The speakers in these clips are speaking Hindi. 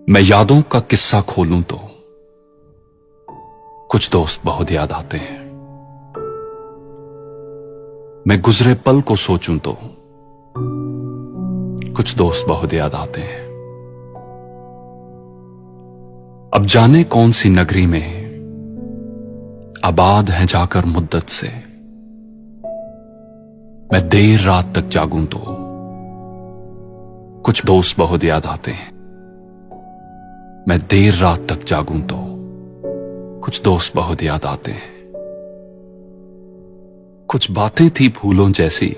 मैं यादों का किस्सा खोलूं तो कुछ दोस्त बहुत याद आते हैं। मैं गुजरे पल को सोचूं तो कुछ दोस्त बहुत याद आते हैं। अब जाने कौन सी नगरी में आबाद हैं जाकर मुद्दत से, मैं देर रात तक जागूं तो कुछ दोस्त बहुत याद आते हैं। मैं देर रात तक जागूं तो कुछ दोस्त बहुत याद आते हैं। कुछ बातें थी फूलों जैसी,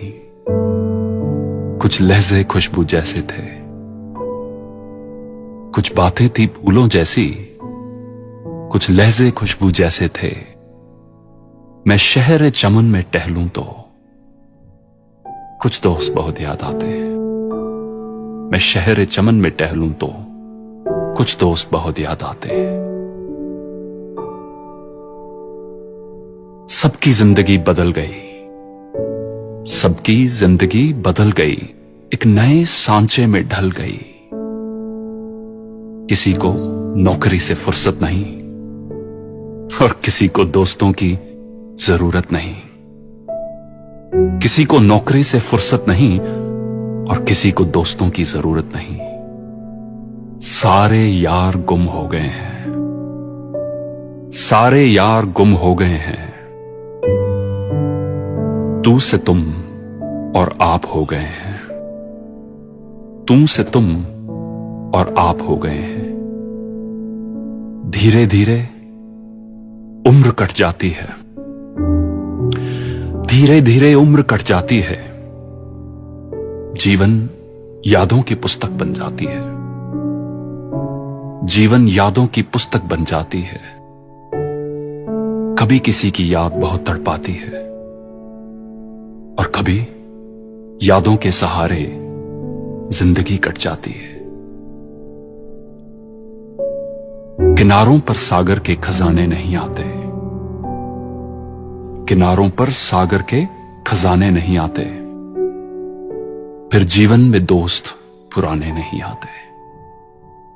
कुछ लहजे खुशबू जैसे थे। कुछ बातें थी फूलों जैसी, कुछ लहजे खुशबू जैसे थे। मैं शहर चमन में टहलूं तो कुछ दोस्त बहुत याद आते हैं। मैं शहर चमन में टहलूं तो कुछ दोस्त बहुत याद आते हैं। सबकी जिंदगी बदल गई, सबकी जिंदगी बदल गई, एक नए सांचे में ढल गई। किसी को नौकरी से फुर्सत नहीं और किसी को दोस्तों की जरूरत नहीं। किसी को नौकरी से फुर्सत नहीं और किसी को दोस्तों की जरूरत नहीं। सारे यार गुम हो गए हैं, सारे यार गुम हो गए हैं। तू से तुम और आप हो गए हैं, तू से तुम और आप हो गए हैं। धीरे धीरे उम्र कट जाती है, धीरे धीरे उम्र कट जाती है। जीवन यादों की पुस्तक बन जाती है, जीवन यादों की पुस्तक बन जाती है। कभी किसी की याद बहुत तड़पाती है और कभी यादों के सहारे जिंदगी कट जाती है। किनारों पर सागर के खजाने नहीं आते, किनारों पर सागर के खजाने नहीं आते। फिर जीवन में दोस्त पुराने नहीं आते,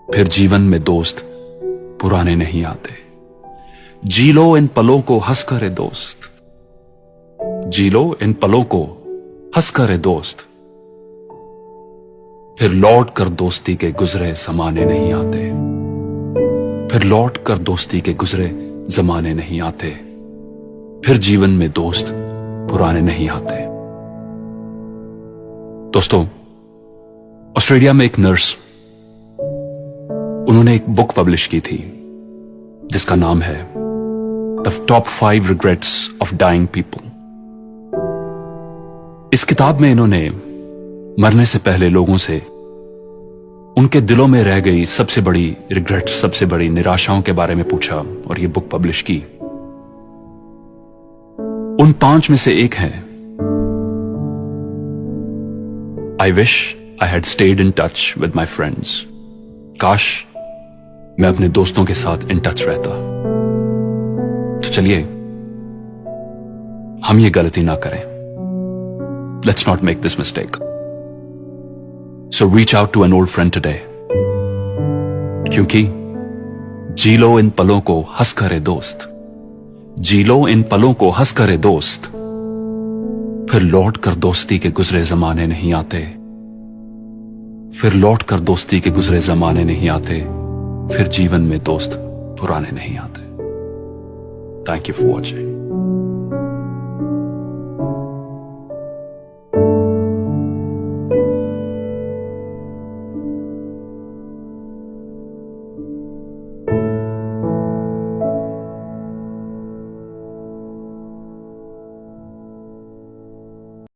फिर जीवन में दोस्त पुराने नहीं आते। जी लो इन पलों को हंसकर दोस्त, जी लो इन पलों को हंसकर दोस्त। फिर लौट कर दोस्ती के गुजरे जमाने नहीं आते, फिर लौट कर दोस्ती के गुजरे जमाने नहीं आते। फिर जीवन में दोस्त पुराने नहीं आते। दोस्तों, ऑस्ट्रेलिया में एक नर्स, उन्होंने एक बुक पब्लिश की थी जिसका नाम है the top 5 regrets of dying people. इस किताब में इन्होंने मरने से पहले लोगों से उनके दिलों में रह गई सबसे बड़ी रिग्रेट्स, सबसे बड़ी निराशाओं के बारे में पूछा और ये बुक पब्लिश की। उन 5 में से एक है, I wish I had stayed in touch with my friends. काश मैं अपने दोस्तों के साथ इन टच रहता। तो चलिए हम ये गलती ना करें। Let's not make this mistake. So reach out to an old friend today. क्योंकि जी लो इन पलों को हंस करे दोस्त, जी लो इन पलों को हंस करे दोस्त। फिर लौट कर दोस्ती के गुजरे जमाने नहीं आते, फिर लौट कर दोस्ती के गुजरे जमाने नहीं आते। फिर जीवन में दोस्त पुराने नहीं आते। Thank you for watching.